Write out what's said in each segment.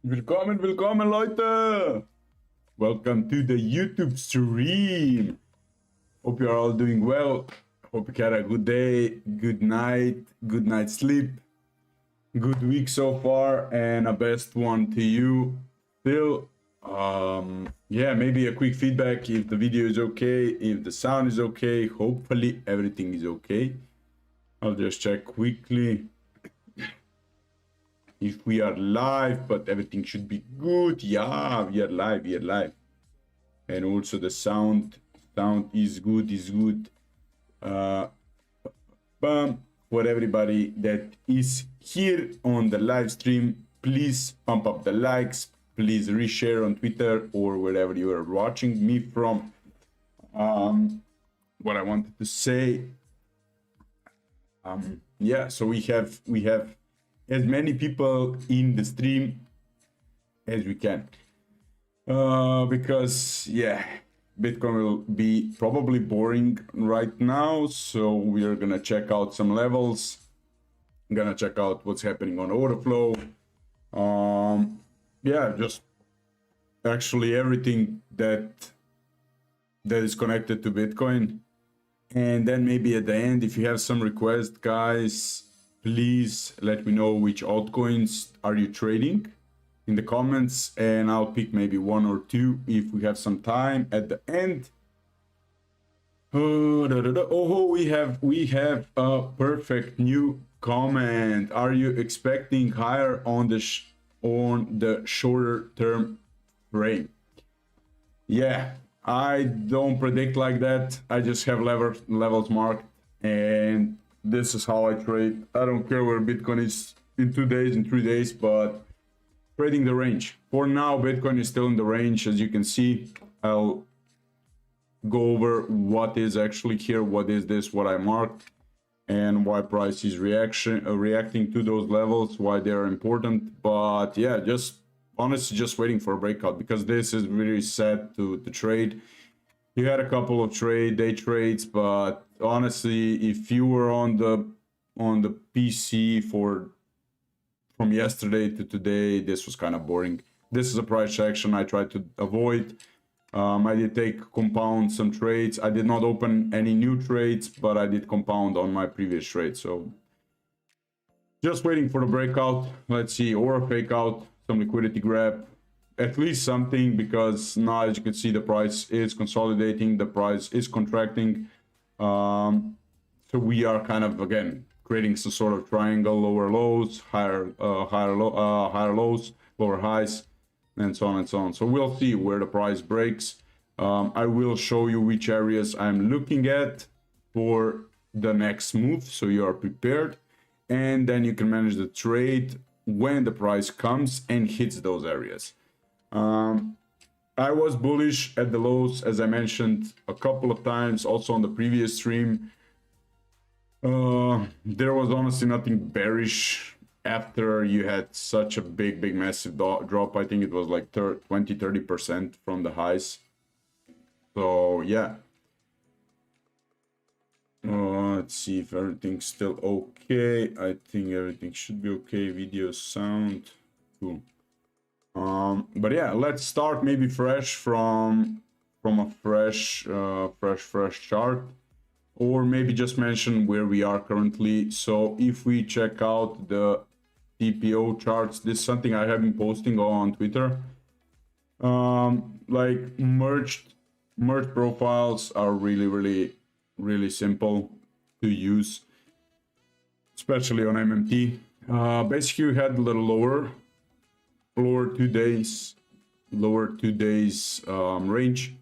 Willkommen, willkommen, Leute! Welcome to the YouTube stream. Hope you are all doing well. Hope you had a good day, good night sleep, good week so far, and a best one to you. Still, yeah, maybe a quick feedback if the video is okay, if the sound is okay. Hopefully everything is okay. I'll just check quickly if we are live, but everything should be good. Yeah, we are live. And also the sound is good. For everybody that is here on the live stream, please pump up the likes, please reshare on Twitter or wherever you are watching me from. What I wanted to say, yeah, so we have as many people in the stream as we can, because yeah, Bitcoin will be probably boring right now, so we are gonna check out some levels. I'm gonna check out what's happening on order flow. Yeah, just actually everything that is connected to Bitcoin. And then maybe at the end, if you have some requests, guys, please let me know which altcoins are you trading in the comments, and I'll pick maybe one or two if we have some time at the end. Oh, we have a perfect new comment. Are you expecting higher on the shorter term frame? Yeah, I don't predict like that. I just have levels marked, and this is how I trade. I don't care where Bitcoin is in 2 days, in 3 days, but trading the range. For now, Bitcoin is still in the range. As you can see, I'll go over what is actually here, what is this, what I marked, and why price is reacting to those levels, why they're important. But yeah, just honestly just waiting for a breakout, because this is really set to trade. You had a couple of day trades, but honestly, if you were on the PC from yesterday to today, this was kind of boring. This is a price action I tried to avoid. I did take compound some trades. I did not open any new trades, but I did compound on my previous trade. So just waiting for the breakout. Let's see, or a fake out, some liquidity grab, at least something, because now, as you can see, the price is consolidating, the price is contracting. So we are kind of, again, creating some sort of triangle, lower lows, higher lows, lower highs, and so on and so on. So we'll see where the price breaks. I will show you which areas I'm looking at for the next move, so you are prepared, and then you can manage the trade when the price comes and hits those areas. I was bullish at the lows, as I mentioned a couple of times, also on the previous stream. There was honestly nothing bearish after you had such a big massive drop. I think it was like 20-30% from the highs. So yeah, let's see if everything's still okay. I think everything should be okay. Video, sound, cool. But yeah, let's start maybe fresh from a fresh chart, or maybe just mention where we are currently. So if we check out the TPO charts, this is something I have been posting on Twitter. Like merged profiles are really simple to use, especially on MMT. Basically, we had a little lower 2 days range.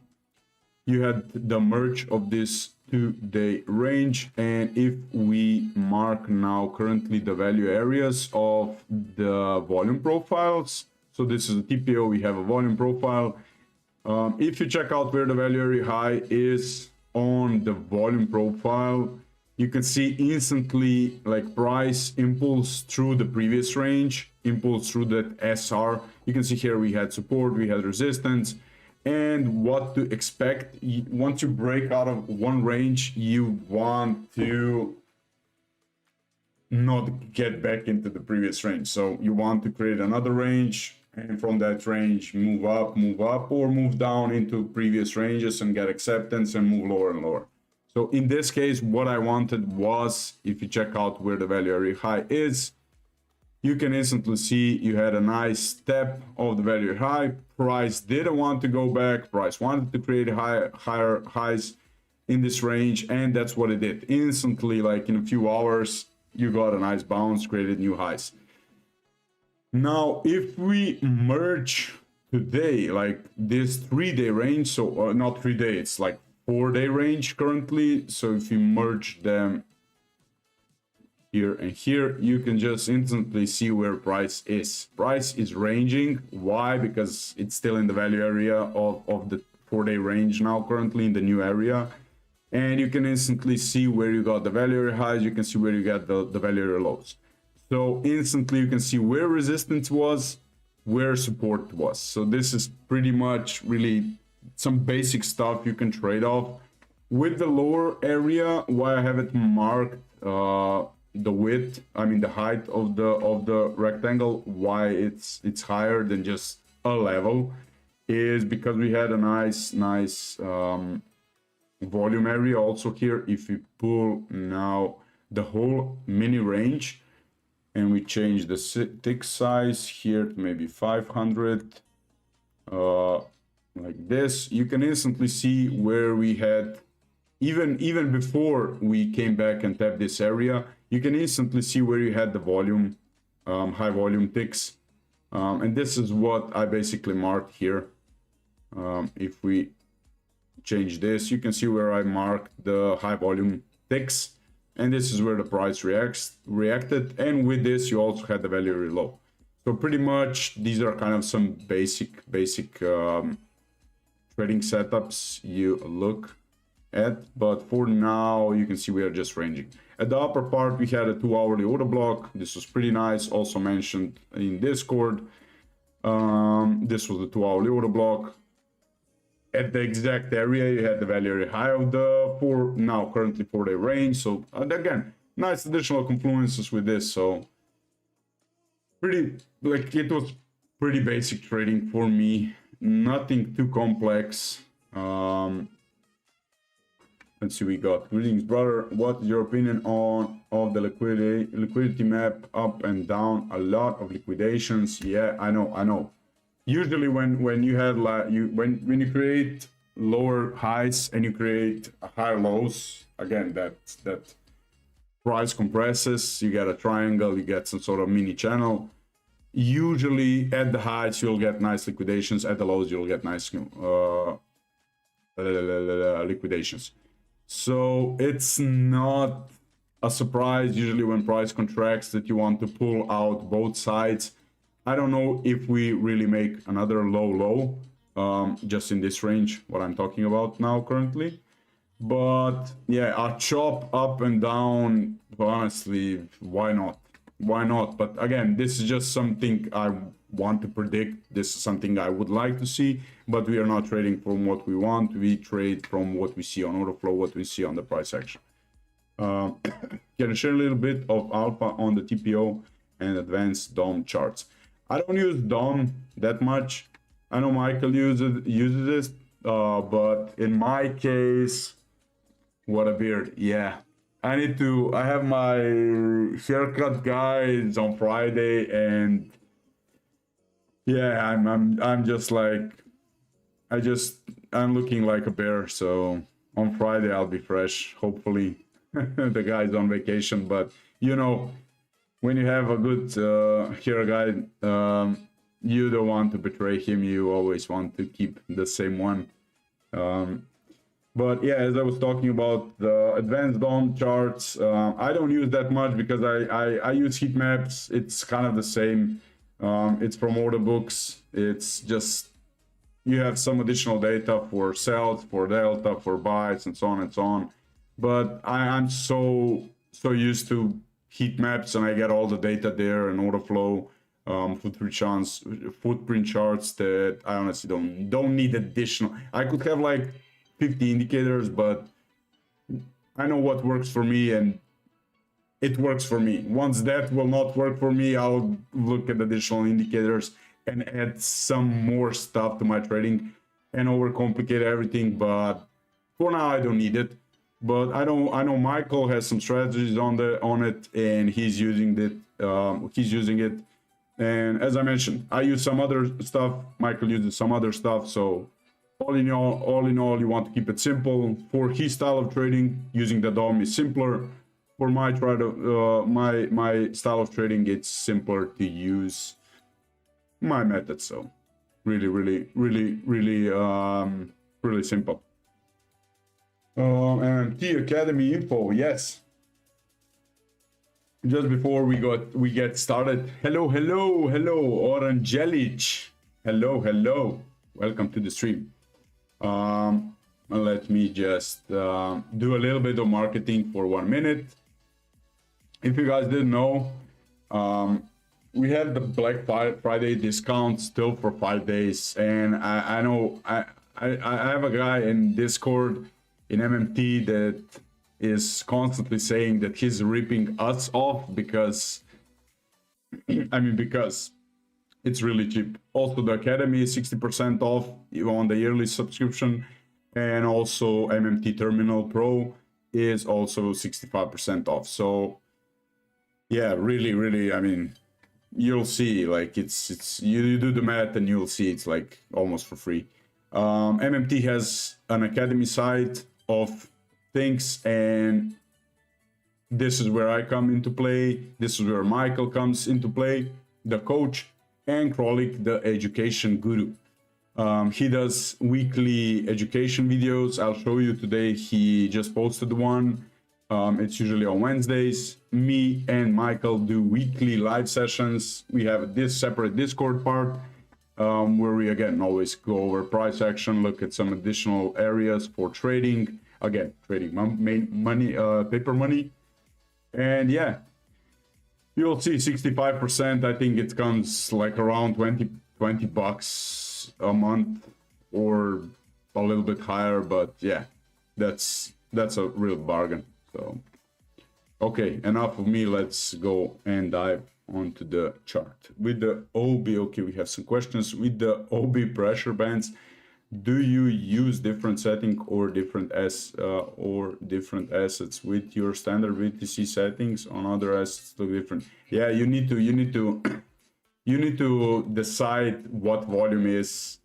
You had the merge of this 2-day range, and if we mark now currently the value areas of the volume profiles, so this is a TPO, we have a volume profile. If you check out where the value area high is on the volume profile, you can see instantly like price impulse through the previous range, impulse through that SR. You can see here we had support, we had resistance, and what to expect. Once you break out of one range, you want to not get back into the previous range. So you want to create another range, and from that range move up, or move down into previous ranges and get acceptance and move lower and lower. So in this case, what I wanted was, if you check out where the value area high is, you can instantly see you had a nice step of the value high. Price didn't want to go back. Price wanted to create higher highs in this range, and that's what it did. Instantly, like in a few hours, you got a nice bounce, created new highs. Now, if we merge today, like this 3-day range, so not 3-day, it's like 4-day range currently. So if you merge them here and here, you can just instantly see where price is. Price is ranging. Why? Because it's still in the value area of the 4-day range now, currently in the new area. And you can instantly see where you got the value area highs. You can see where you got the value area lows. So instantly you can see where resistance was, where support was. So this is pretty much really some basic stuff you can trade off. With the lower area, why I have it marked the width, I mean the height of the rectangle, why it's higher than just a level, is because we had a nice volume area also here. If we pull now the whole mini range and we change the tick size here to maybe 500, like this, you can instantly see where we had, even before we came back and tapped this area, you can instantly see where you had the volume, high volume ticks. And this is what I basically marked here. If we change this, you can see where I marked the high volume ticks, and this is where the price reacted. And with this, you also had the value area low. So pretty much these are kind of some basic trading setups you look at, but for now you can see we are just ranging. At the upper part, we had a 2-hourly order block. This was pretty nice, also mentioned in Discord. This was the 2-hourly order block. At the exact area, you had the value area high of the currently 4-day range. So again, nice additional confluences with this. So it was pretty basic trading for me, nothing too complex. Let's see, we got greetings, brother. What is your opinion of the liquidity map? Up and down, a lot of liquidations. Yeah, I know. Usually when you had when you create lower highs and you create higher lows, again that price compresses, you get a triangle, you get some sort of mini channel. Usually at the highs you'll get nice liquidations, at the lows you'll get nice liquidations. So it's not a surprise usually when price contracts that you want to pull out both sides. I don't know if we really make another low just in this range, what I'm talking about now currently. But yeah, a chop up and down, honestly, why not? why not? But again, this is just something I want to predict. This is something I would like to see, but we are not trading from what we want. We trade from what we see on order flow, what we see on the price action. Can I share a little bit of alpha on the TPO and advanced DOM charts? I don't use DOM that much. I know Michael uses this, but in my case, what a beard. Yeah, I have my haircut guides on Friday, and yeah, I'm just like, I'm looking like a bear. So on Friday I'll be fresh, hopefully. The guy's on vacation, but you know, when you have a good hair guide, you don't want to betray him. You always want to keep the same one. But yeah, as I was talking about the advanced DOM charts, I don't use that much because I use heat maps. It's kind of the same. It's from order books. It's just, you have some additional data for sells, for delta, for buys, and so on and so on. But I'm so used to heat maps, and I get all the data there and order flow, footprint charts that I honestly don't need additional. I could have like 50 indicators, but I know what works for me, and it works for me. Once that will not work for me, I'll look at additional indicators and add some more stuff to my trading and overcomplicate everything. But for now, I don't need it. But I know Michael has some strategies on it, and he's using it. And as I mentioned, I use some other stuff. Michael uses some other stuff. So all in all, you want to keep it simple. For his style of trading, using the DOM is simpler. For my my style of trading, it's simpler to use my method. So really simple. MMT Academy info, yes. Just before we get started, hello Orangelic, hello, welcome to the stream. Let me just do a little bit of marketing for 1 minute. If you guys didn't know, we had the Black Friday discount still for 5 days, and I know I have a guy in Discord in MMT that is constantly saying that he's ripping us off because because it's really cheap. Also, the Academy is 60% off on the yearly subscription, and also MMT Terminal Pro is also 65% off. So yeah, really, I mean, you'll see, like, it's you do the math and you'll see it's like almost for free. MMT has an Academy side of things, and this is where I come into play. This is where Michael comes into play, the coach, and Krolik, the education guru. He does weekly education videos. I'll show you today. He just posted one. It's usually on Wednesdays. Me and Michael do weekly live sessions. We have this separate Discord part where we again always go over price action, look at some additional areas for trading. Again, trading money, paper money. And yeah, you'll see 65%. I think it comes like around 20 bucks a month or a little bit higher, but yeah, that's a real bargain. So okay, enough of me. Let's go and dive onto the chart. With the OB, okay, we have some questions. With the OB pressure bands, do you use different setting or different assets with your standard VTC settings on other assets look different? Yeah, you need to decide what volume is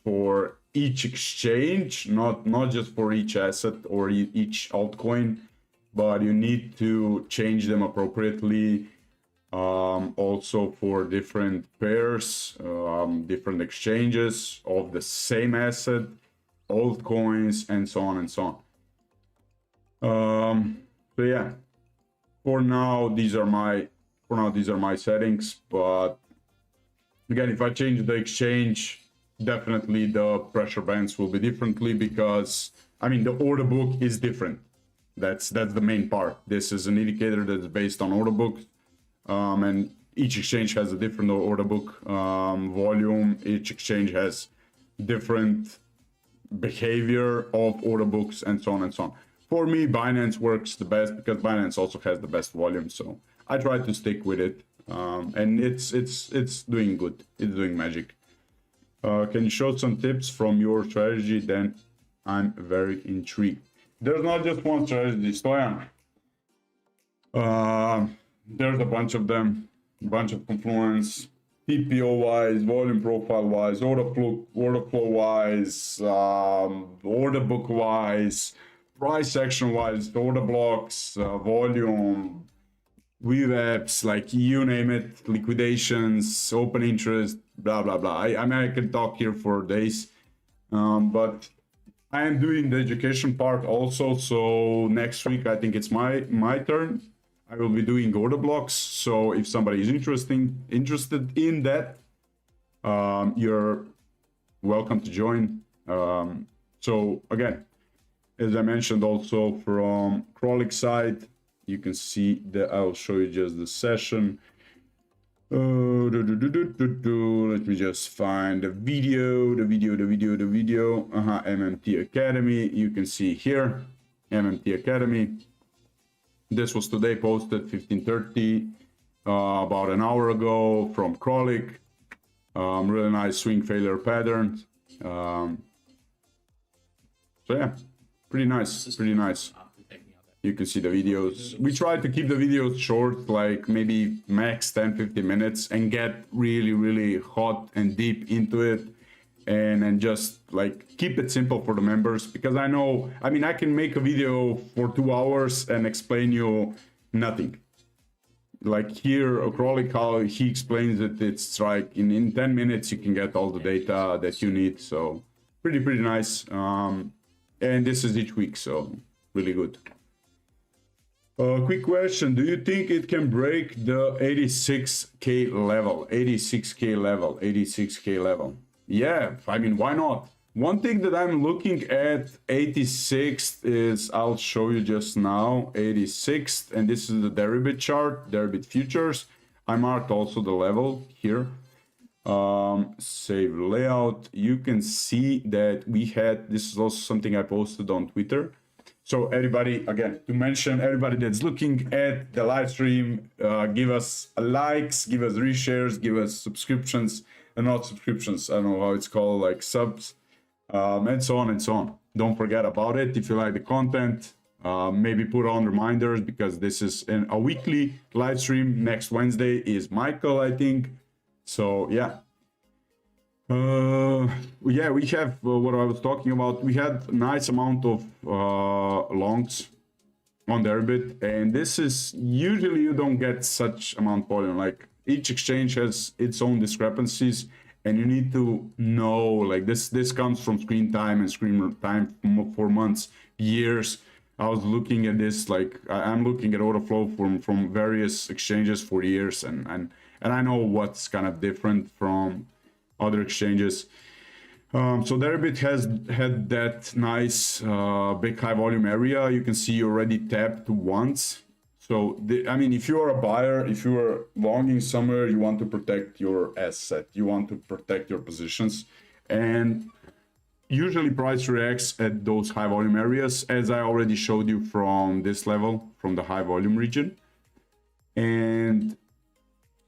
for each exchange, not just for each asset or each altcoin, but you need to change them appropriately. Also for different pairs, different exchanges of the same asset, altcoins, and so on and so on. So yeah, for now these are my settings. But again, if I change the exchange, definitely the pressure bands will be differently, because I mean the order book is different. That's the main part. This is an indicator that's based on order books. and each exchange has a different order book volume. Each exchange has different behavior of order books and so on and so on. For me, Binance works the best because Binance also has the best volume, so I try to stick with it, and it's doing good. It's doing magic. Can you show some tips from your strategy? Then I'm very intrigued. There's not just one strategy, Stoyan. There's a bunch of them, bunch of confluence, PPO wise, volume profile wise, order flow wise, order book wise, price action wise, order blocks, volume, VWAPs, like you name it, liquidations, open interest, blah blah blah. I mean, I can talk here for days, but I am doing the education part also. So next week, I think it's my turn. I will be doing order blocks. So if somebody is interested in that, you're welcome to join. So again, as I mentioned, also from Kralik side, you can see that I'll show you just the session. Let me just find the video. MMT Academy. You can see here, MMT Academy. This was today posted 15:30, about an hour ago from Kralik. Really nice swing failure pattern. So yeah, pretty nice. You can see the videos. We try to keep the videos short, like maybe max 10-15 minutes, and get really hot and deep into it, and just like keep it simple for the members, because I know, I mean, I can make a video for 2 hours and explain you nothing. Like here, Kralik, how he explains it, it's like in 10 minutes you can get all the data that you need. So pretty nice. And this is each week, so really good. Quick question, do you think it can break the 86k level? 86k level. Yeah, I mean, why not? One thing that I'm looking at 86th is, I'll show you just now, 86th, and this is the Deribit chart, Deribit futures. I marked also the level here. Save layout. You can see that we had, this is also something I posted on Twitter. So everybody, again, to mention everybody that's looking at the live stream, give us likes, give us reshares, give us subscriptions, and not subscriptions, I don't know how it's called, like subs, and so on and so on. Don't forget about it. If you like the content, maybe put on reminders, because this is a weekly live stream. Next Wednesday is Michael, I think. So yeah. Yeah, we have what I was talking about. We had a nice amount of longs on Deribit, and this is usually you don't get such amount volume. Like each exchange has its own discrepancies, and you need to know, like this comes from screen time and screen time for months, years. I was looking at this, like I'm looking at order flow from various exchanges for years, and I know what's kind of different from other exchanges. So Deribit has had that nice big high volume area. You can see you already tapped once. So I mean, if you are a buyer, if you are longing somewhere, you want to protect your asset, you want to protect your positions, and usually price reacts at those high volume areas, as I already showed you from this level, from the high volume region. And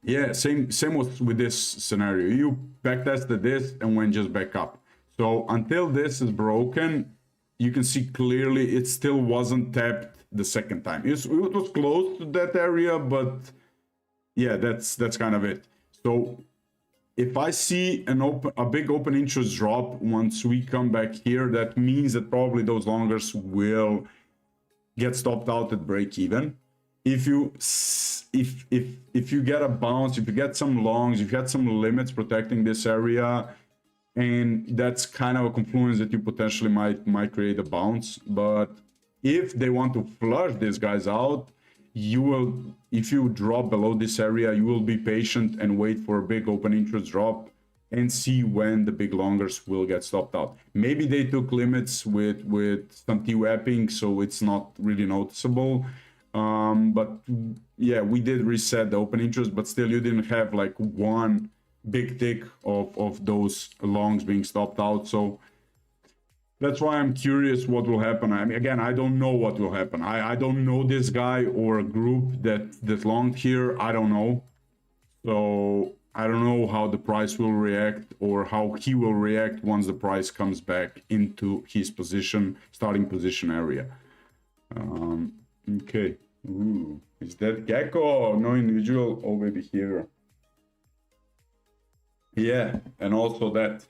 yeah, same with this scenario. You backtested this and went just back up. So until this is broken, you can see clearly it still wasn't tapped the second time. It was close to that area, but yeah, that's kind of it. So if I see a big open interest drop once we come back here, that means that probably those longers will get stopped out at break even. If you get a bounce, if you get some longs, if you had some limits protecting this area, and that's kind of a confluence that you potentially might create a bounce. But if they want to flush these guys out, you will, if you drop below this area, you will be patient and wait for a big open interest drop and see when the big longers will get stopped out. Maybe they took limits with some T-wapping, so it's not really noticeable. But yeah, we did reset the open interest, but still you didn't have like one big tick of those longs being stopped out. So that's why I'm curious what will happen. I mean, again, I don't know what will happen. I don't know this guy or a group that longed here. I don't know. So I don't know how the price will react or how he will react once the price comes back into his position, starting position area. Okay. Ooh, is that Gecko? No individual. Oh, maybe here. Yeah, and also that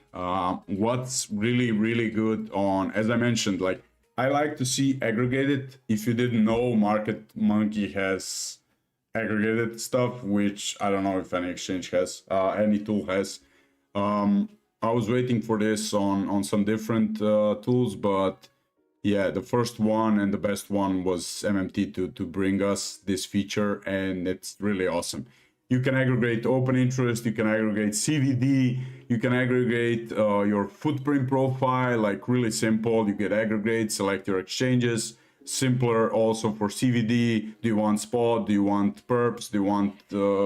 what's really good on, as I mentioned, like I like to see aggregated. If you didn't know, Market Monkey has aggregated stuff, which I don't know if any exchange has, any tool has. I was waiting for this on some different tools, but yeah, the first one and the best one was MMT to bring us this feature, and it's really awesome. You can aggregate open interest, you can aggregate CVD, you can aggregate your footprint profile, like really simple. You get aggregate, select your exchanges, simpler also for CVD. Do you want spot? Do you want perps? Do you want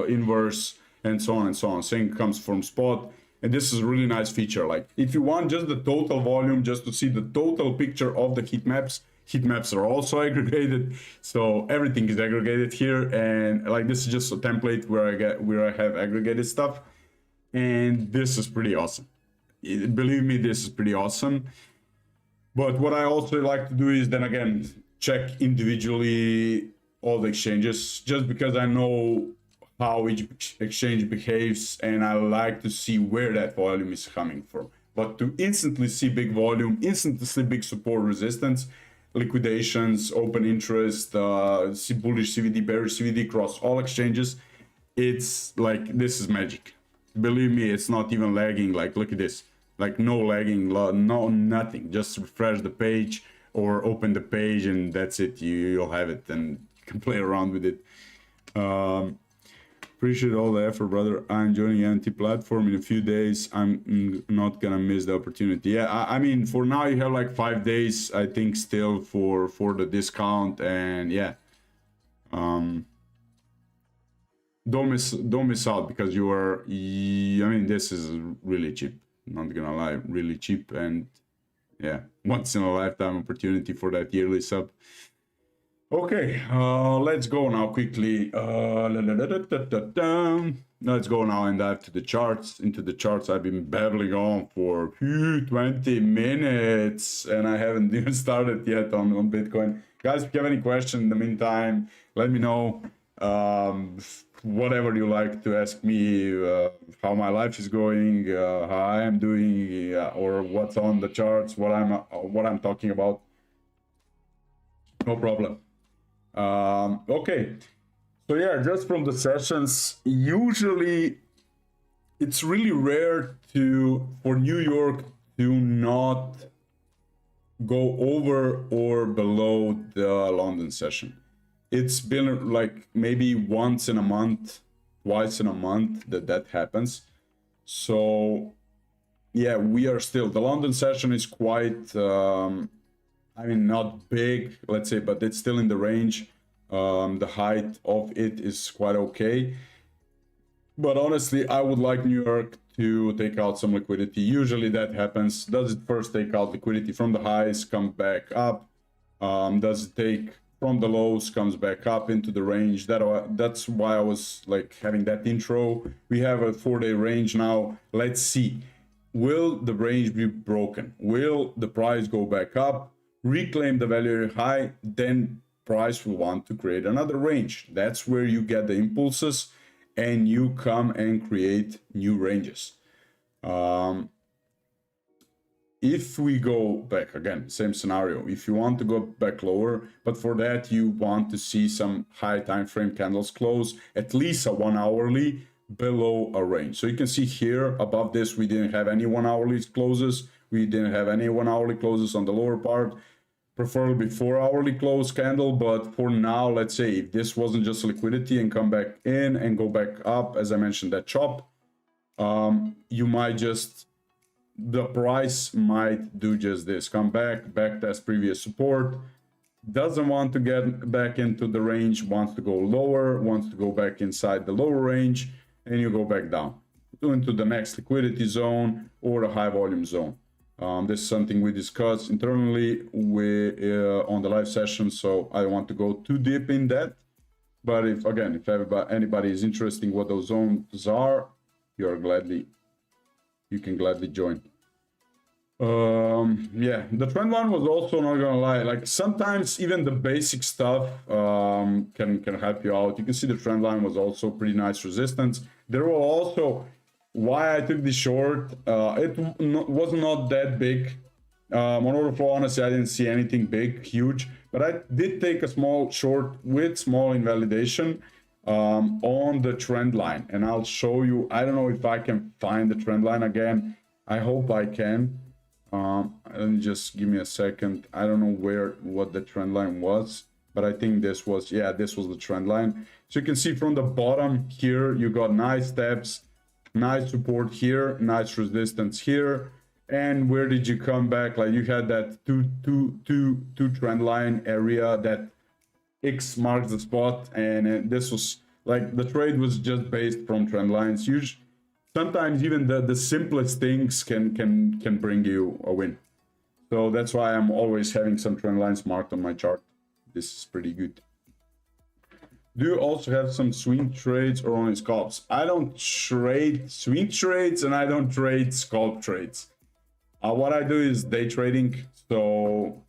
inverse? And so on and so on. Same comes from spot. And this is a really nice feature. Like if you want just the total volume, just to see the total picture of the heat maps are also aggregated. So everything is aggregated here. And like this is just a template where I have aggregated stuff. And this is pretty awesome. Believe me, this is pretty awesome. But what I also like to do is then again, check individually all the exchanges, just because I know how each exchange behaves and I like to see where that volume is coming from. But to instantly see big volume, instantly see big support resistance, liquidations, open interest, bullish CVD, bearish CVD across all exchanges, it's like, this is magic. Believe me, it's not even lagging. Like, look at this, like no lagging, no nothing. Just refresh the page or open the page and that's it. You'll have it and you can play around with it. Appreciate all the effort, brother. I'm joining MMT platform in a few days. I'm not gonna miss the opportunity. Yeah, I mean, for now you have like 5 days, I think, still for the discount, and yeah, don't miss out because you are. I mean, this is really cheap. Not gonna lie, really cheap, and yeah, once in a lifetime opportunity for that yearly sub. Okay, let's go now quickly. Let's go now and dive to the charts. Into the charts, I've been babbling on for 20 minutes, and I haven't even started yet on Bitcoin. Guys, if you have any questions in the meantime, let me know. Whatever you like to ask me, how my life is going, how I am doing, or what's on the charts, what I'm talking about. No problem. Okay, so yeah, just from the sessions, usually it's really rare for New York to not go over or below the London session. It's been like maybe once in a month, twice in a month that happens. So yeah, we are still, the London session is quite I mean, not big, let's say, but it's still in the range. The height of it is quite okay. But honestly, I would like New York to take out some liquidity. Usually that happens. Does it first take out liquidity from the highs, come back up? Does it take from the lows, comes back up into the range? That's why I was like having that intro. We have a 4-day range now. Let's see. Will the range be broken? Will the price go back up? Reclaim the value high, then price will want to create another range. That's where you get the impulses and you come and create new ranges. If we go back again, same scenario, if you want to go back lower, but for that you want to see some high time frame candles close, at least a 1 hourly below a range. So you can see here above this, we didn't have any 1 hourly closes. We didn't have any 1 hourly closes on the lower part, preferably 4 hourly close candle. But for now, let's say if this wasn't just liquidity and come back in and go back up, as I mentioned, that chop, you might just, the price might do just this, come back test previous support, doesn't want to get back into the range, wants to go lower, wants to go back inside the lower range, and you go back down into the next liquidity zone or a high volume zone. This is something we discussed internally on the live session, so I don't want to go too deep in that. But if anybody is interested in what those zones are, you can gladly join. Yeah, the trend line was also, not gonna lie, like sometimes even the basic stuff can help you out. You can see the trend line was also pretty nice resistance. There were also, why I took the short, it was not that big. On order flow, honestly, I didn't see anything big, huge, but I did take a small short with small invalidation on the trend line, and I'll show you. I don't know if I can find the trend line again. I hope I can. Let me just give me a second. I don't know what the trend line was, but I think this was, yeah, this was the trend line. So you can see from the bottom here, you got nice steps, nice support here, nice resistance here. And where did you come back? Like you had that two trend line area that X marks the spot, and this was like the trade was just based from trend lines. Usually, sometimes even the simplest things can bring you a win. So that's why I'm always having some trend lines marked on my chart. This is pretty good. Do you also have some swing trades or only scalps? I don't trade swing trades and I don't trade scalp trades. What I do is day trading. So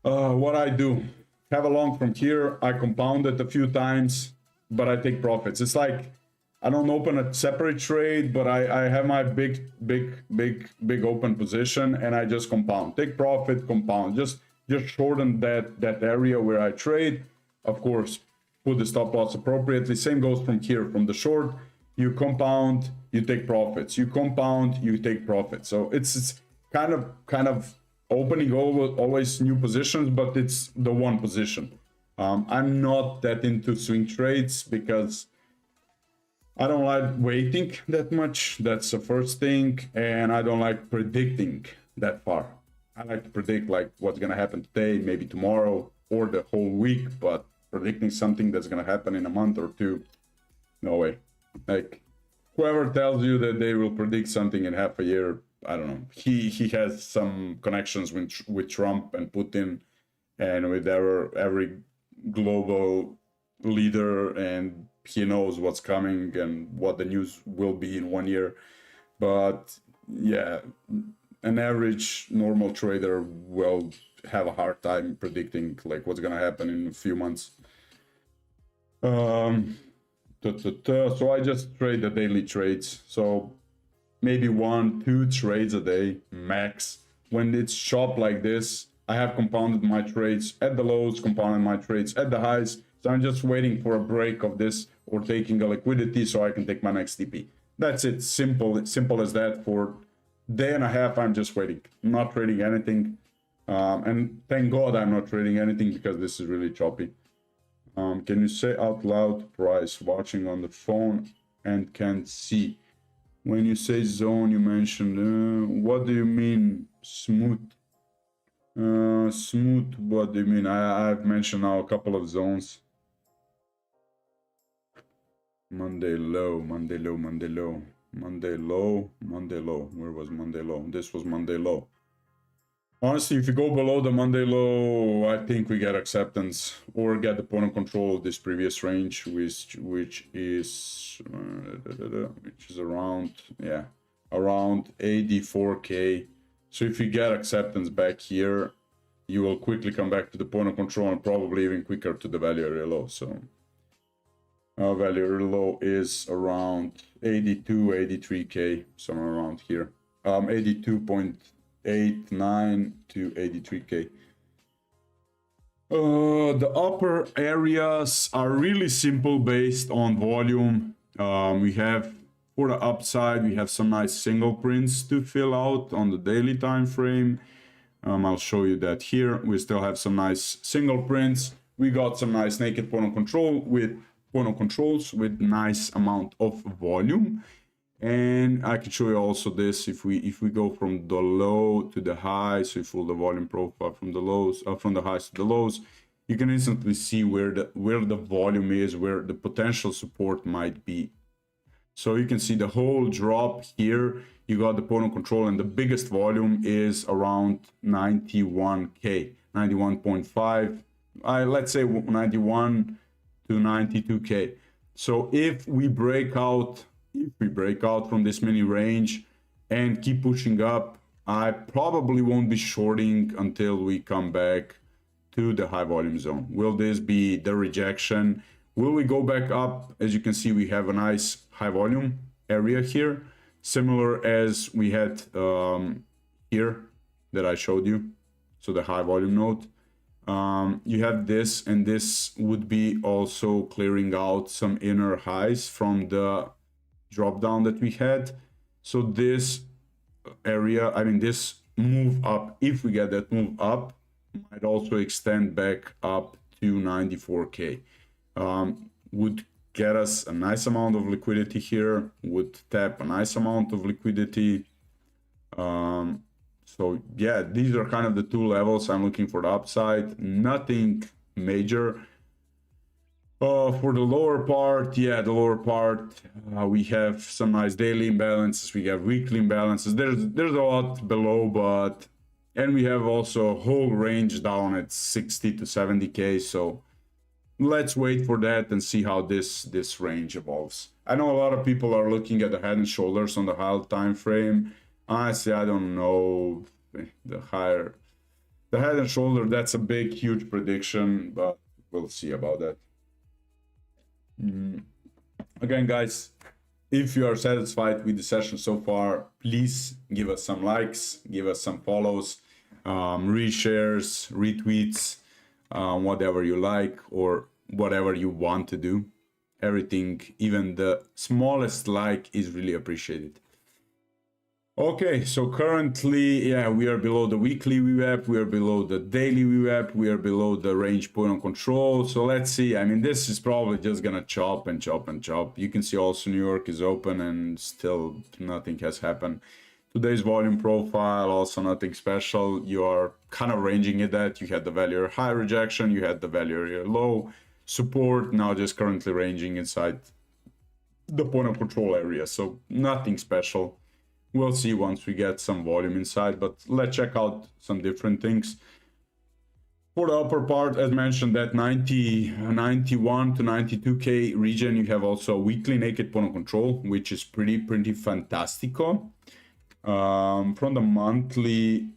what I do, have a long from here, I compound it a few times, but I take profits. It's like I don't open a separate trade, but I have my big open position and I just compound, take profit, compound, just shorten that area where I trade. Of course, put the stop loss appropriately. Same goes from here, from the short. You compound, you take profits. You compound, you take profits. So it's kind of opening always new positions, but it's the one position. I'm not that into swing trades because I don't like waiting that much. That's the first thing, and I don't like predicting that far. I like to predict like what's gonna happen today, maybe tomorrow, or the whole week. But predicting something that's gonna happen in a month or two, no way. Like whoever tells you that they will predict something in half a year, I don't know. He has some connections with Trump and Putin and with every global leader, and he knows what's coming and what the news will be in 1 year. But yeah, an average normal trader will have a hard time predicting like what's gonna happen in a few months. So I just trade the daily trades. So maybe 1-2 trades a day max. When it's sharp like this, I have compounded my trades at the lows, compounded my trades at the highs. So I'm just waiting for a break of this or taking a liquidity so I can take my next TP. That's it. Simple as that. For day and a half, I'm just waiting. I'm not trading anything. And thank God I'm not trading anything because this is really choppy. Can you say out loud price watching on the phone and can't see? When you say zone, you mentioned, what do you mean smooth? Smooth, what do you mean? I've mentioned now a couple of zones. Monday low, Monday low, Monday low, Monday low, Monday low. Where was Monday low? This was Monday low. Honestly, if you go below the Monday low, I think we get acceptance or get the point of control of this previous range, which is around, yeah, around 84K. So if you get acceptance back here, you will quickly come back to the point of control and probably even quicker to the value area low. So our value area low is around 82, 83K, somewhere around here. 82.89 to 83K. The upper areas are really simple based on volume. We have, for the upside, we have some nice single prints to fill out on the daily time frame. I'll show you that here. We still have some nice single prints. We got some nice naked point of control with point of controls with nice amount of volume. And I can show you also this if we go from the low to the high. So if we the volume profile from the lows, from the highs to the lows, you can instantly see where the volume is, where the potential support might be. So you can see the whole drop here. You got the point of control, and the biggest volume is around 91k, 91.5. Let's say 91 to 92k. So if we break out from this mini range and keep pushing up, I probably won't be shorting until we come back to the high volume zone. Will this be the rejection? Will we go back up? As you can see, we have a nice high volume area here, similar as we had here that I showed you. So the high volume node. You have this, and this would be also clearing out some inner highs from the drop down that we had. So this area, I mean this move up, if we get that move up, might also extend back up to 94k. Would get us a nice amount of liquidity here, would tap a nice amount of liquidity. So yeah, these are kind of the two levels I'm looking for the upside. Nothing major. For the lower part, yeah, the lower part, we have some nice daily imbalances, we have weekly imbalances. There's a lot below, but and we have also a whole range down at 60 to 70k. So let's wait for that and see how this range evolves. I know a lot of people are looking at the head and shoulders on the high time frame. Honestly, I don't know. The head and shoulder, that's a big, huge prediction, but we'll see about that. Again, guys, if you are satisfied with the session so far, please give us some likes, give us some follows, reshares, retweets, whatever you like or whatever you want to do. Everything, even the smallest like, is really appreciated. Okay, so currently, yeah, we are below the weekly VWAP, we are below the daily VWAP, we are below the range point of control. So let's see. I mean, this is probably just gonna chop and chop and chop. You can see also New York is open and still nothing has happened. Today's volume profile, also nothing special. You are kind of ranging it that you had the value area high rejection, you had the value area low support, now just currently ranging inside the point of control area. So nothing special. We'll see once we get some volume inside, but let's check out some different things. For the upper part, as mentioned, that 91 to 92k region, you have also a weekly naked point of control, which is pretty fantastico. From the monthly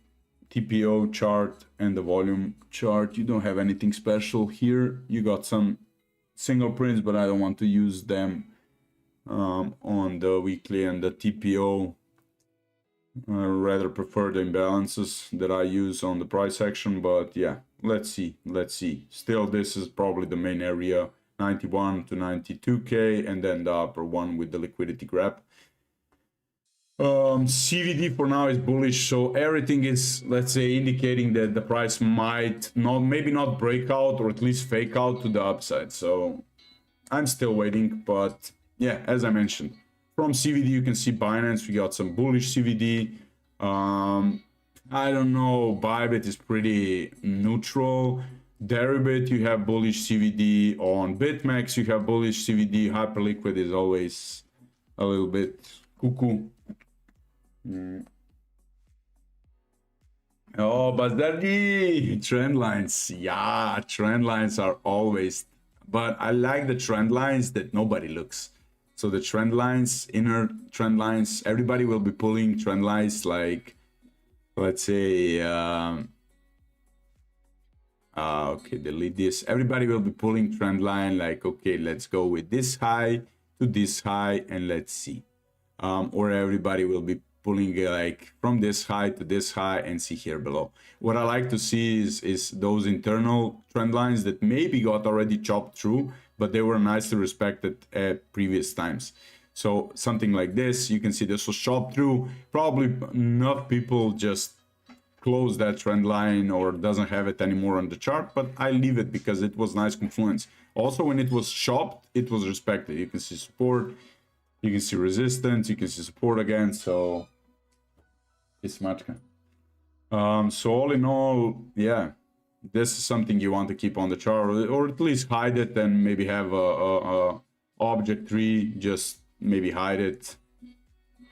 TPO chart and the volume chart, you don't have anything special here. You got some single prints, but I don't want to use them on the weekly and the TPO. I rather prefer the imbalances that I use on the price action, but yeah, let's see. Still, this is probably the main area, 91 to 92k, and then the upper one with the liquidity grab. CVD for now is bullish, so everything is, let's say, indicating that the price might maybe not break out, or at least fake out to the upside. So I'm still waiting, but yeah, as I mentioned, from CVD, you can see Binance, we got some bullish CVD. I don't know, Bybit is pretty neutral. Deribit, you have bullish CVD. On BitMEX, you have bullish CVD. Hyperliquid is always a little bit cuckoo. Oh, Bazdardi! Trend lines. Yeah, trend lines are always... But I like the trend lines that nobody looks. So the trend lines, inner trend lines, everybody will be pulling trend lines like, let's say, okay, delete this. Everybody will be pulling trend line like, okay, let's go with this high to this high and let's see. Or everybody will be pulling like from this high to this high and see here below. What I like to see is those internal trend lines that maybe got already chopped through, but they were nicely respected at previous times. So something like this, you can see this was chopped through. Probably enough people just close that trend line or doesn't have it anymore on the chart, but I leave it because it was nice confluence. Also, when it was chopped, it was respected. You can see support, You can see resistance, you can see support again, so it's much. So all in all, yeah, this is something you want to keep on the chart, or at least hide it and maybe have a object tree, just maybe hide it,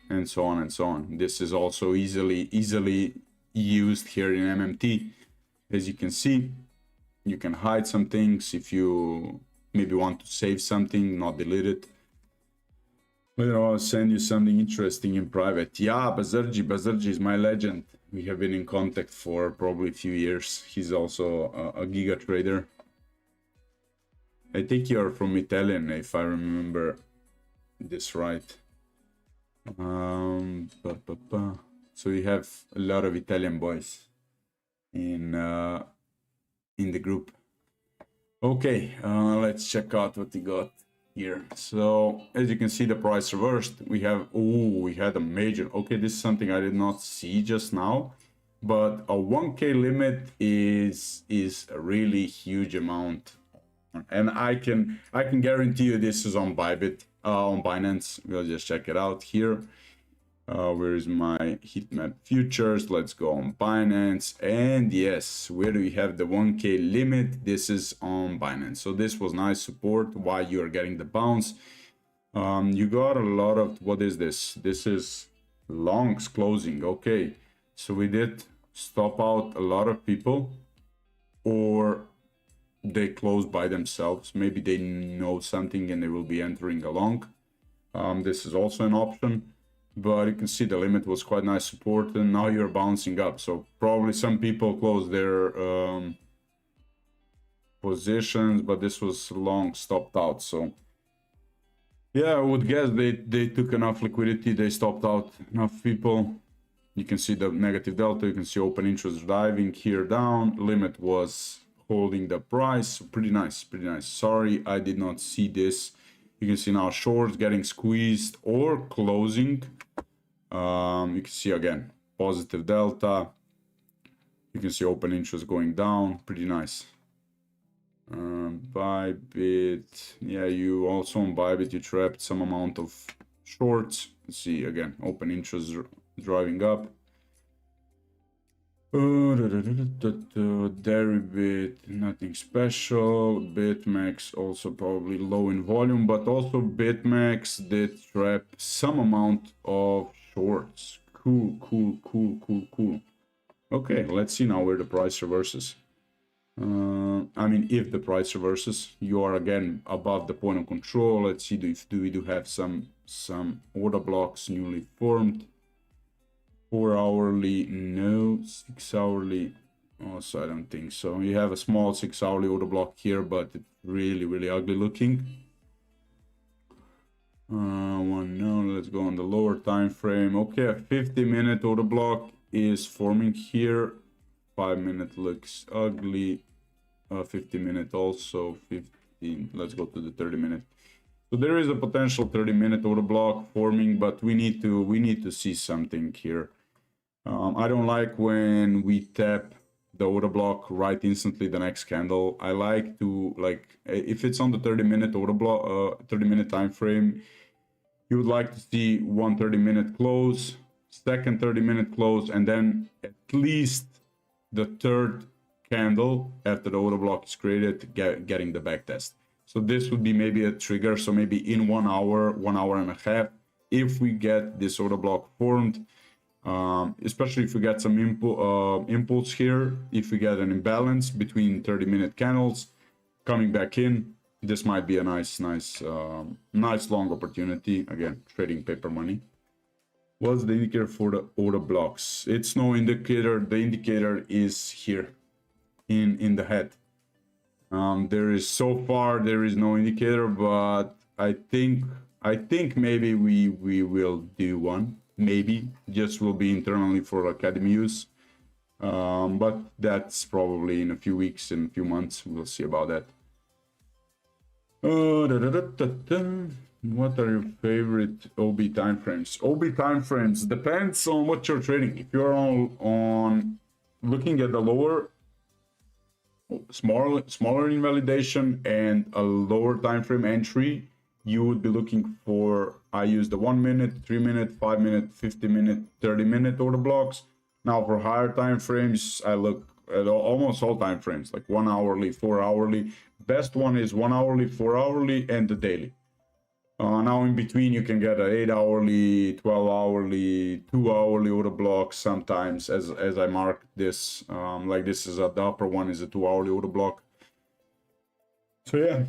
and so on and so on. This is also easily used here in MMT. As you can see, you can hide some things if you maybe want to save something, not delete it. I'll send you something interesting in private. Yeah, Bazarji is my legend. We have been in contact for probably a few years. He's also a giga trader. I think you're from Italian, if I remember this right. So we have a lot of Italian boys in the group. Okay, let's check out what we got here. So as you can see, the price reversed. We had a major, okay, this is something I did not see just now, but a 1K limit is a really huge amount, and I can guarantee you this is on Bybit, on Binance. We'll just check it out here. Where is my Heatmap futures? Let's go on Binance, and yes, where do we have the 1K limit? This is on Binance. So this was nice support while you are getting the bounce. You got a lot of, what is this? This is longs closing. Okay, so we did stop out a lot of people, or they closed by themselves. Maybe they know something and they will be entering a long. This is also an option. But you can see the limit was quite nice support, and now you're bouncing up. So probably some people closed their positions, but this was long stopped out. So yeah, I would guess they took enough liquidity, they stopped out enough people. You can see the negative delta, you can see open interest diving here down. Limit was holding the price. Pretty nice, pretty nice. Sorry, I did not see this. You can see now shorts getting squeezed or closing. You can see again positive delta. You can see open interest going down. Pretty nice. Bybit, yeah, you also on Bybit you trapped some amount of shorts. You see again open interest driving up. Deribit, nothing special. Bitmax also probably low in volume, but also Bitmax did trap some amount of shorts. Cool. Okay, let's see now where the price reverses. I mean, if the price reverses, you are again above the point of control. Let's see if we do have some order blocks newly formed. 4 hourly, no. 6 hourly, also I don't think so. You have a small 6 hourly order block here, but it's really ugly looking. One, no. Let's go on the lower time frame. Okay, a 50-minute order block is forming here. 5-minute looks ugly. 50-minute also. 15. Let's go to the 30-minute. So there is a potential 30-minute order block forming, but we need to see something here. I don't like when we tap the order block right instantly the next candle. I like to, if it's on the 30-minute order block, 30-minute time frame, you would like to see one 30-minute close, second 30-minute close, and then at least the third candle after the order block is created, getting the back test. So this would be maybe a trigger. So maybe in 1 hour, 1 hour and a half, if we get this order block formed, especially if we get some impulse here, if we get an imbalance between 30-minute candles coming back in, this might be a nice long opportunity. Again, trading paper money. What's the indicator for the order blocks? It's no indicator. The indicator is here in the head. There is, so far there is no indicator, but I think maybe we will do one. Maybe just will be internally for academy use, but that's probably in a few weeks, in a few months. We'll see about that. What are your favorite OB timeframes? OB timeframes depends on what you're trading. If you're on looking at the lower, smaller invalidation and a lower time frame entry, you would be looking for, I use the 1 minute, 3 minute, 5 minute, 50 minute, 30 minute order blocks. Now for higher time frames, I look at almost all time frames, like 1 hourly, 4 hourly. Best one is 1 hourly, 4 hourly, and the daily. Now in between you can get a 8 hourly, 12 hourly, 2 hourly order blocks sometimes, as I mark this. Like this is the upper one is a 2 hourly order block. So yeah.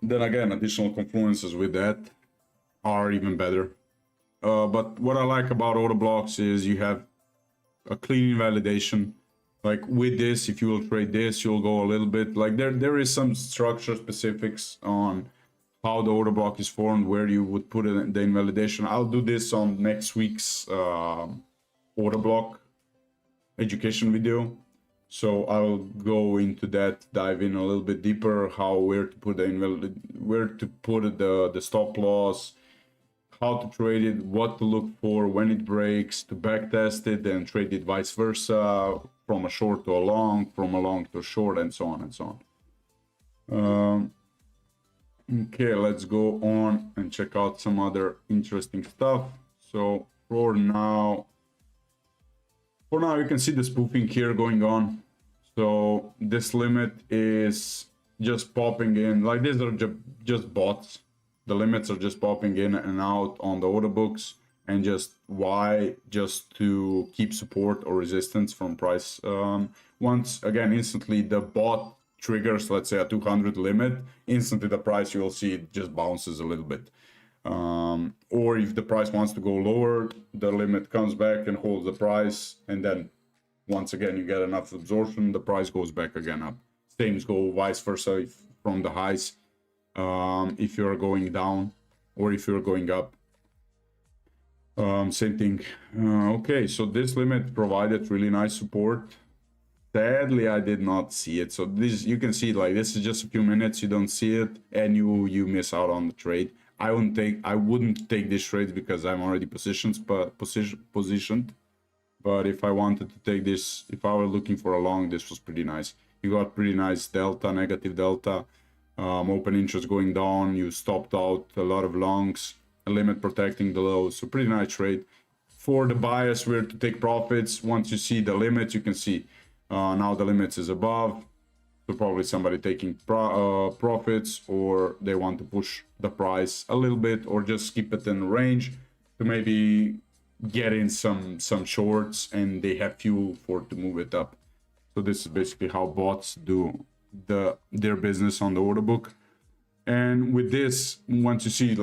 Then again, additional confluences with that are even better. But what I like about order blocks is you have a clean invalidation. Like with this, if you will trade this, you'll go a little bit like there is some structure specifics on how the order block is formed, where you would put it, the invalidation. I'll do this on next week's order block education video. So I'll go into that, dive in a little bit deeper, where to put the stop loss, how to trade it, what to look for when it breaks, to back test it and trade it vice versa, from a short to a long, from a long to a short, and so on and so on. Okay, let's go on and check out some other interesting stuff. So for now you can see the spoofing here going on. So this limit is just popping in, like these are just bots. The limits are just popping in and out on the order books, and just to keep support or resistance from price. Once again, instantly the bot triggers, let's say a 200 limit, instantly the price, you will see it just bounces a little bit. Or if the price wants to go lower, the limit comes back and holds the price, and then once again you get enough absorption, the price goes back again up. Same go vice versa from the highs, if you're going down or if you're going up. Same thing. Okay, so this limit provided really nice support. Sadly, I did not see it. So this, you can see, like, this is just a few minutes, you don't see it, and you miss out on the trade. I wouldn't take this trade because I'm already positioned. But if I wanted to take this, if I were looking for a long, this was pretty nice. You got pretty nice delta, negative delta, open interest going down. You stopped out a lot of longs, a limit protecting the lows. So pretty nice trade. For the bias, where to take profits, once you see the limits, you can see now the limits is above. So probably somebody taking profits, or they want to push the price a little bit, or just keep it in range to maybe get in some shorts, and they have fuel to move it up. So this is basically how bots do their business on the order book. And with this, once you see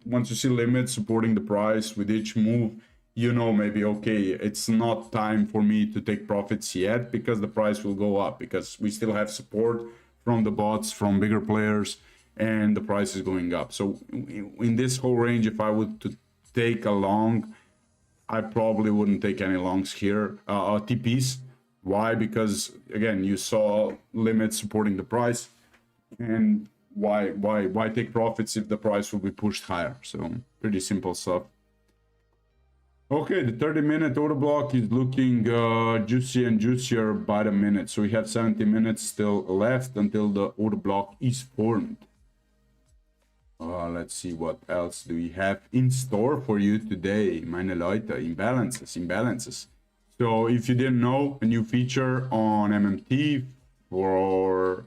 once you see limits supporting the price with each move, you know, maybe, okay, it's not time for me to take profits yet, because the price will go up, because we still have support from the bots, from bigger players, and the price is going up. So in this whole range, if I would to take a long, I probably wouldn't take any longs here, TPs. Why? Because again, you saw limits supporting the price, and why take profits if the price will be pushed higher? So pretty simple stuff. Okay, the 30-minute order block is looking juicy and juicier by the minute. So we have 70 minutes still left until the order block is formed. Let's see what else do we have in store for you today. Meine Leute, imbalances. So if you didn't know, a new feature on MMT for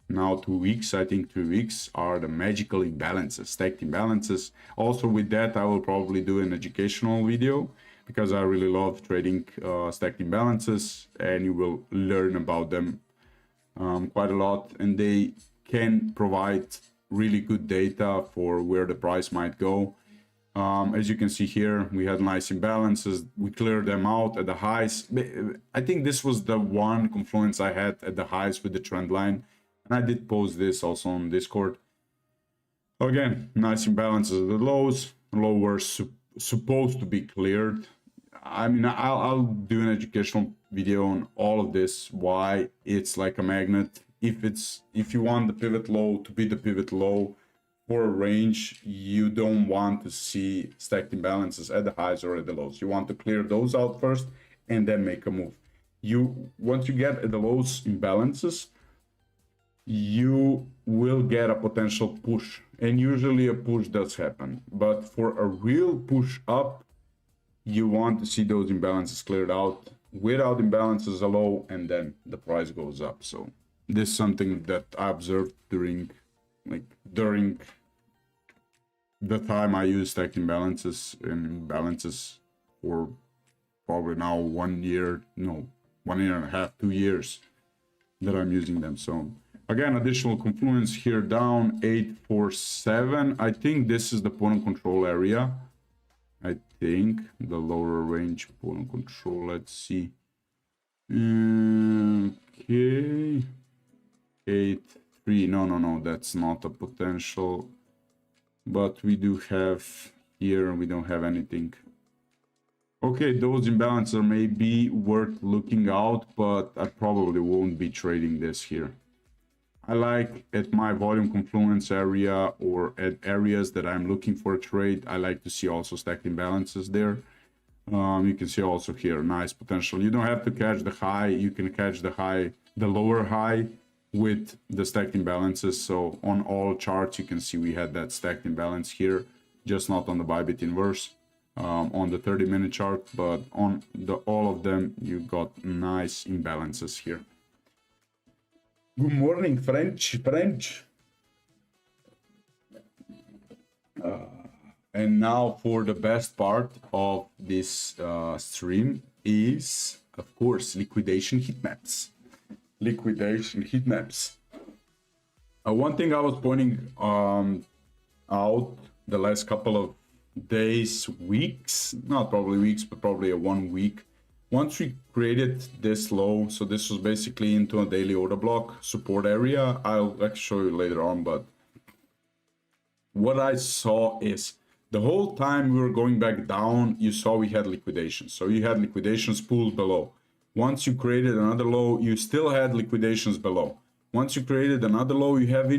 now 2 weeks, I think 3 weeks, are the magical imbalances, stacked imbalances. Also with that, I will probably do an educational video, because I really love trading stacked imbalances, and you will learn about them quite a lot, and they can provide really good data for where the price might go. As you can see here, we had nice imbalances. We cleared them out at the highs. I think this was the one confluence I had at the highs with the trend line. And I did post this also on Discord. Again, nice imbalances at the lows. Low were supposed to be cleared. I mean, I'll do an educational video on all of this, why it's like a magnet. If you want the pivot low to be the pivot low for a range, you don't want to see stacked imbalances at the highs or at the lows. You want to clear those out first and then make a move. Once you get at the lows imbalances, you will get a potential push, and usually a push does happen. But for a real push up, you want to see those imbalances cleared out. Without imbalances a low, and then the price goes up. So this is something that I observed during the time I use stacked imbalances and imbalances for probably now 1 year, no, 1.5 years, 2 years that I'm using them. So again, additional confluence here down 847. I think this is the point of control area. I think the lower range point of control. Let's see. Okay. 8-3. No, that's not a potential. But we do have here, we don't have anything. Okay, those imbalances may be worth looking out, but I probably won't be trading this here. I like at my volume confluence area or at areas that I'm looking for a trade, I like to see also stacked imbalances there. You can see also here, nice potential. You don't have to catch the high, you can catch the high, the lower high with the stacked imbalances. So on all charts, you can see we had that stacked imbalance here, just not on the Bybit inverse. On the 30-minute chart, but on all of them, you got nice imbalances here. Good morning, French. And now for the best part of this stream is, of course, liquidation heatmaps. One thing I was pointing out the last couple of days, weeks, not probably weeks, but probably a 1 week. Once we created this low, so this was basically into a daily order block support area. I'll show you later on, but what I saw is the whole time we were going back down, you saw we had liquidations. So you had liquidations pooled below. Once you created another low, you still had liquidations below. Once you created another low, you had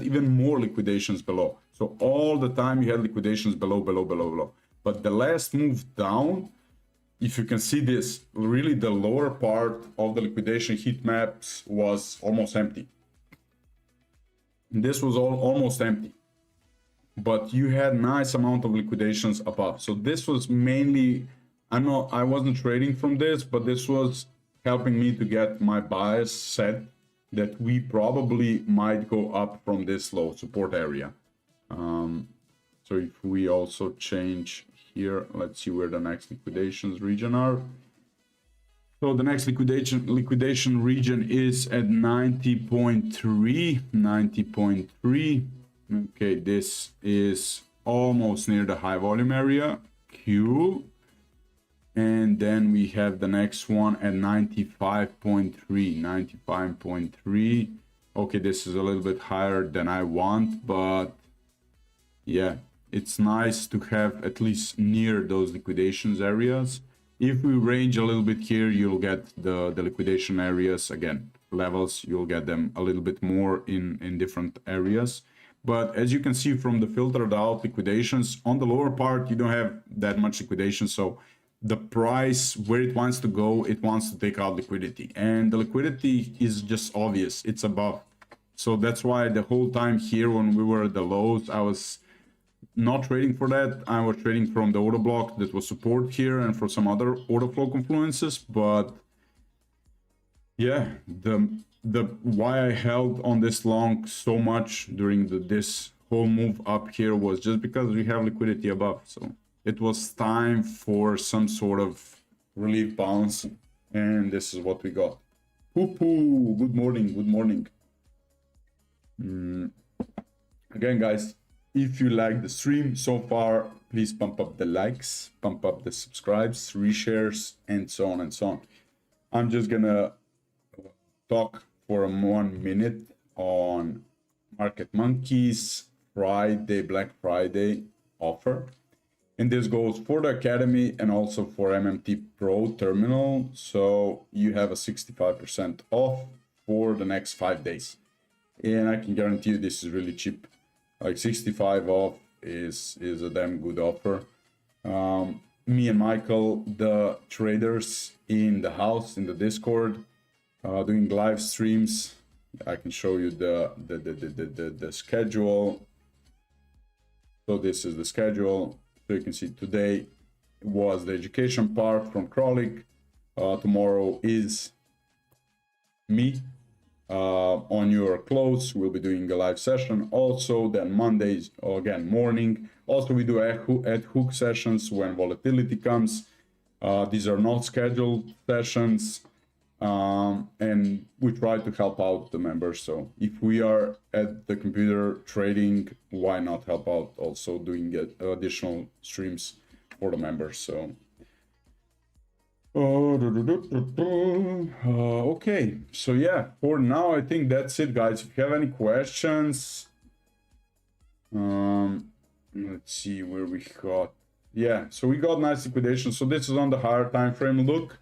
even more liquidations below. So all the time you had liquidations below. But the last move down, if you can see this, really the lower part of the liquidation heat maps was almost empty. This was almost empty. But you had nice amount of liquidations above. So this was mainly, I wasn't trading from this, but this was helping me to get my bias set that we probably might go up from this low support area. So if we also change here, let's see where the next liquidations region are. So the next liquidation region is at 90.3. Okay, this is almost near the high volume area, Q. And then we have the next one at 95.3. Okay, this is a little bit higher than I want, but yeah, it's nice to have at least near those liquidations areas. If we range a little bit here, you'll get the liquidation areas again, levels, you'll get them a little bit more in different areas. But as you can see from the filtered out liquidations, on the lower part, you don't have that much liquidation. So the price, where it wants to go, it wants to take out liquidity. And the liquidity is just obvious, it's above. So that's why the whole time here when we were at the lows, I was not trading for that. I was trading from the order block that was support here and for some other order flow confluences. But yeah, the why I held on this long so much during this whole move up here was just because we have liquidity above. So it was time for some sort of relief bounce, and this is what we got. Poo-poo, good morning. Again, guys, if you like the stream so far, please pump up the likes, pump up the subscribes, reshares, and so on and so on. I'm just gonna talk for 1 minute on Market Monkeys Black Friday offer. And this goes for the Academy and also for MMT Pro Terminal. So you have a 65% off for the next 5 days. And I can guarantee you this is really cheap. Like 65 off is a damn good offer. Me and Michael, the traders in the house, in the Discord, doing live streams. I can show you the schedule. So this is the schedule. So you can see today was the education part from Krolik. Tomorrow is me on your clothes. We'll be doing a live session also. Then Mondays again morning. Also we do ad hoc sessions when volatility comes. These are not scheduled sessions, and we try to help out the members. So if we are at the computer trading, why not help out also doing additional streams for the members? So okay, so yeah, for now I think that's it, guys. If you have any questions, let's see where we got. Yeah, so we got nice liquidation. So this is on the higher time frame. Look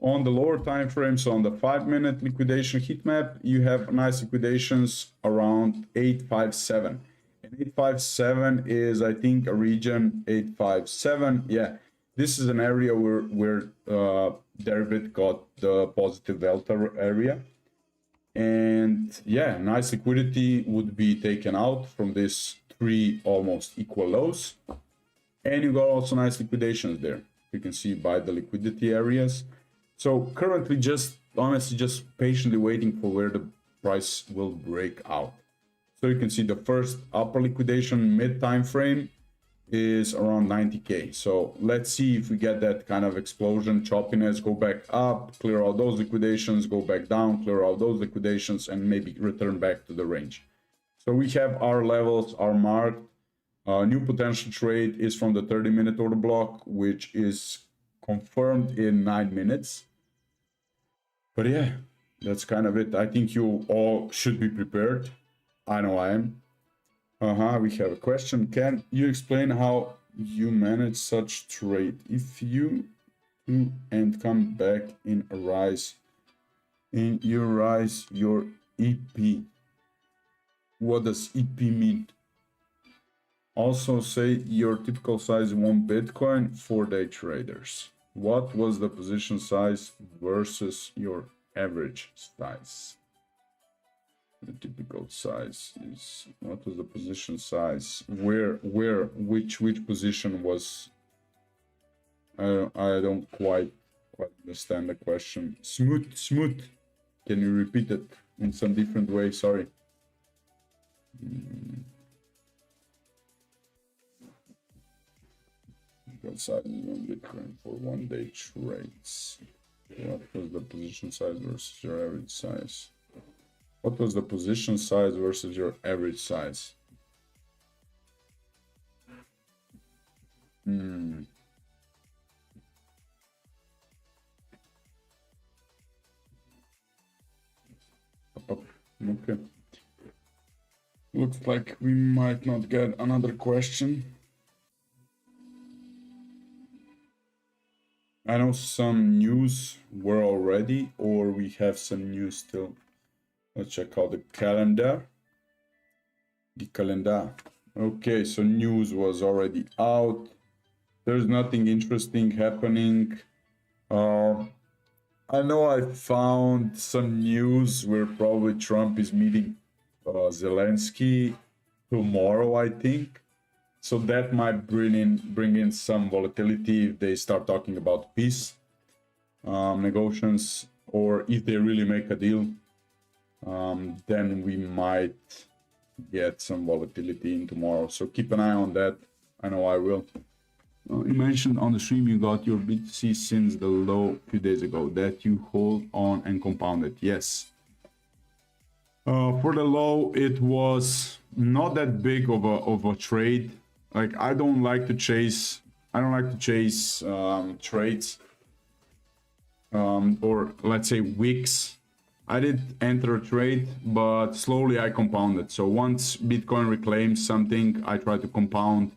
on the lower time frame, so on the 5-minute liquidation heat map, you have nice liquidations around 857. And 857 is, I think, a region 857. Yeah, this is an area where Derivit got the positive delta area. And yeah, nice liquidity would be taken out from this 3 almost equal lows. And you got also nice liquidations there. You can see by the liquidity areas. So currently honestly just patiently waiting for where the price will break out. So you can see the first upper liquidation mid time frame is around 90K. So let's see if we get that kind of explosion, choppiness, go back up, clear out those liquidations, go back down, clear out those liquidations, and maybe return back to the range. So we have our levels are marked. New potential trade is from the 30-minute order block, which is confirmed in 9 minutes. But yeah, that's kind of it. I think you all should be prepared. I know I am. We have a question. Can you explain how you manage such trade? If you do and come back in a rise, and you rise your EP, what does EP mean? Also say your typical size 1 Bitcoin for day traders. What was the position size versus your average size? The typical size is, what was the position size? Which position was? I don't quite understand the question. Smooth. Can you repeat it in some different way? Sorry. Size on Bitcoin for 1 day trades. What was the position size versus your average size? What was the position size versus your average size? Okay. Looks like we might not get another question. I know some news were already, or we have some news still. Let's check out the calendar. Okay, so news was already out. There's nothing interesting happening. I know I found some news where probably Trump is meeting Zelensky tomorrow, I think. So that might bring in some volatility if they start talking about peace negotiations, or if they really make a deal, then we might get some volatility in tomorrow. So keep an eye on that. I know I will. You mentioned on the stream you got your BTC since the low a few days ago that you hold on and compound it. Yes. For the low, it was not that big of a trade. Like I don't like to chase trades or let's say wicks. I did enter a trade, but slowly I compounded. So once Bitcoin reclaims something, I try to compound.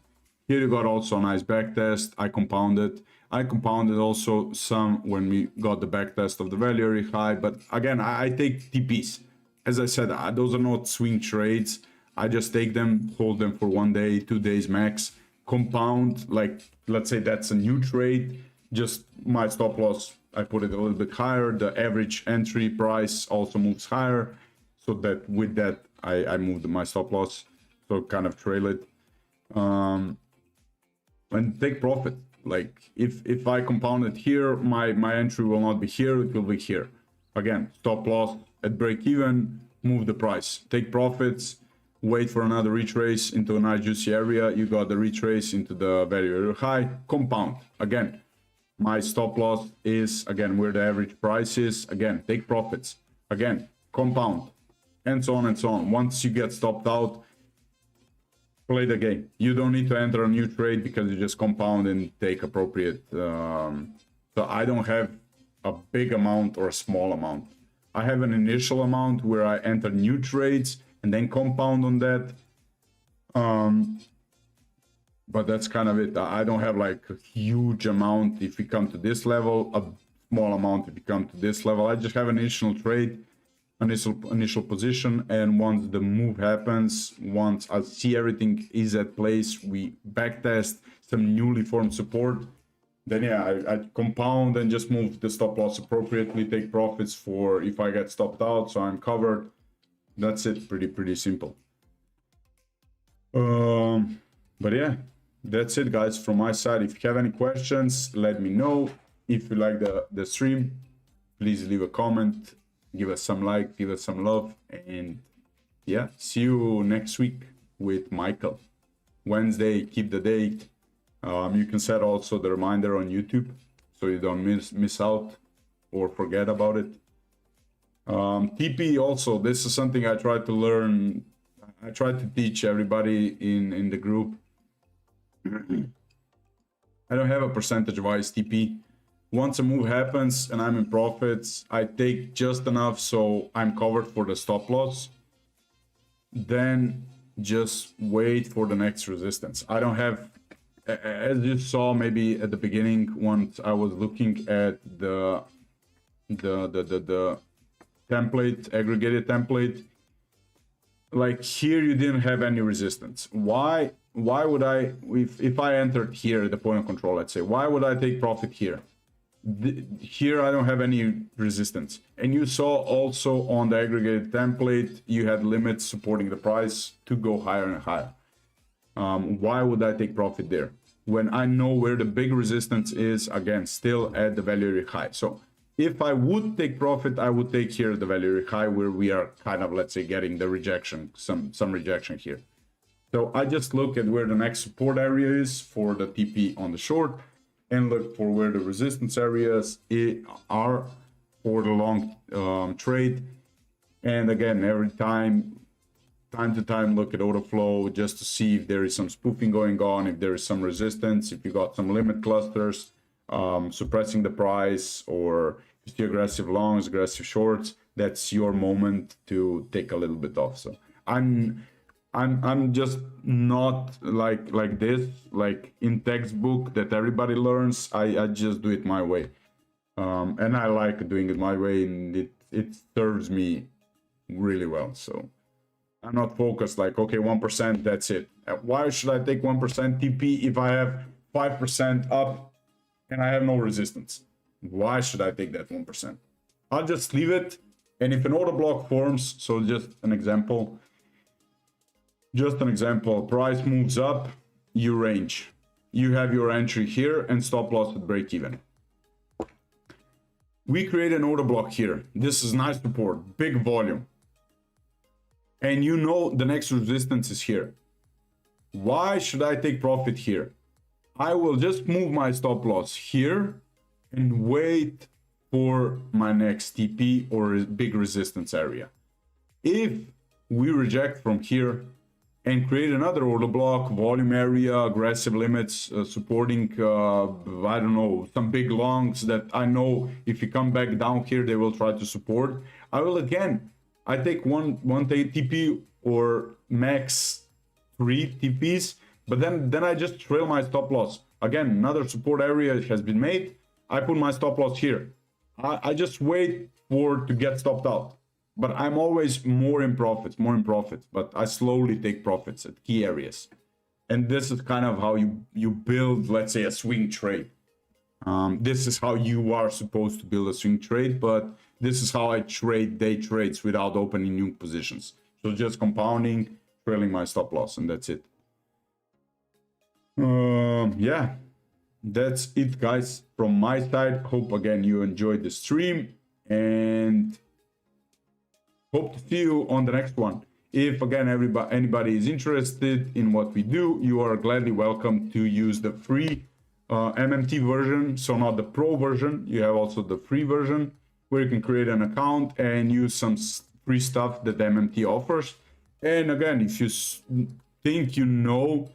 Here you got also a nice backtest. I compounded also some when we got the backtest of the value area high. But again, I take TPs. As I said, those are not swing trades. I just take them, hold them for 1 day, 2 days max, compound, like let's say that's a new trade, just my stop loss, I put it a little bit higher, the average entry price also moves higher. so that with that I moved my stop loss, so kind of trail it, and take profit. Like if I compound it here, my entry will not be here, it will be here. Again, stop loss at break even, move the price, take profits, wait for another retrace into a nice juicy area. You got the retrace into the value area high, compound. Again, my stop loss is again where the average price is. Again, take profits. Again, compound, and so on and so on. Once you get stopped out, play the game. You don't need to enter a new trade because you just compound and take appropriate. So I don't have a big amount or a small amount. I have an initial amount where I enter new trades and then compound on that. But that's kind of it. I don't have like a huge amount if we come to this level, a small amount if you come to this level. I just have an initial trade, initial position, and once the move happens, once I see everything is at place, we backtest some newly formed support, then yeah, I compound and just move the stop loss appropriately, take profits for if I get stopped out, so I'm covered. That's it. Pretty simple. But yeah, that's it guys from my side. If you have any questions, let me know. If you like the stream, please leave a comment, give us some like, give us some love, and yeah, see you next week with Michael. Wednesday, keep the date. You can set also the reminder on YouTube so you don't miss out or forget about it. TP also, this is something I try to learn. I try to teach everybody in the group. I don't have a percentage wise TP. Once a move happens and I'm in profits, I take just enough so I'm covered for the stop loss. Then just wait for the next resistance. I don't have, as you saw maybe at the beginning, once I was looking at the template, aggregated template, like here you didn't have any resistance. Why would I, if I entered here at the point of control, let's say, why would I take profit here? Here I don't have any resistance, and you saw also on the aggregated template you had limits supporting the price to go higher and higher. Why would I take profit there when I know where the big resistance is? Again, still at the value area high. So if I would take profit, I would take here the value area high where we are kind of, let's say, getting the rejection, some rejection here. So I just look at where the next support area is for the TP on the short, and look for where the resistance areas are for the long trade. And again, every time to time, look at order flow just to see if there is some spoofing going on, if there is some resistance, if you got some limit clusters suppressing the price, or if you see aggressive longs, aggressive shorts. That's your moment to take a little bit off. So I'm just not like this, like in textbook that everybody learns. I just do it my way, and I like doing it my way, and it serves me really well. So I'm not focused like, okay, 1%, that's it. Why should I take 1% TP if I have 5% up and I have no resistance? Why should I take that 1%? I'll just leave it, and if an order block forms, so just an example, price moves up, you range. You have your entry here and stop loss at break even. We create an order block here. This is nice support, big volume. And you know the next resistance is here. Why should I take profit here? I will just move my stop loss here and wait for my next TP or big resistance area. If we reject from here and create another order block, volume area, aggressive limits, supporting, I don't know, some big longs that I know if you come back down here, they will try to support. I will again, I take one TP or max 3 TPs, but then I just trail my stop loss. Again, another support area has been made. I put my stop loss here. I just wait to get stopped out. But I'm always more in profits, but I slowly take profits at key areas. And this is kind of how you build, let's say, a swing trade. This is how you are supposed to build a swing trade, but this is how I trade day trades without opening new positions. So just compounding, trailing my stop loss, and that's it. Yeah, that's it, guys, from my side. Hope again you enjoyed the stream, and hope to see you on the next one. If again anybody is interested in what we do, you are gladly welcome to use the free MMT version, so not the pro version. You have also the free version where you can create an account and use some free stuff that MMT offers. And again, if you think you know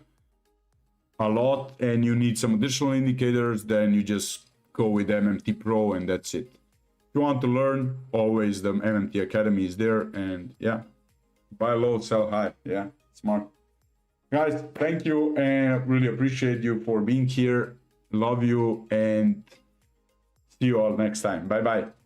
a lot and you need some additional indicators, then you just go with MMT Pro and that's it. If you want to learn, always the MMT Academy is there. And yeah, buy low, sell high. Yeah, smart. Guys, thank you, and really appreciate you for being here. Love you, and see you all next time. Bye bye.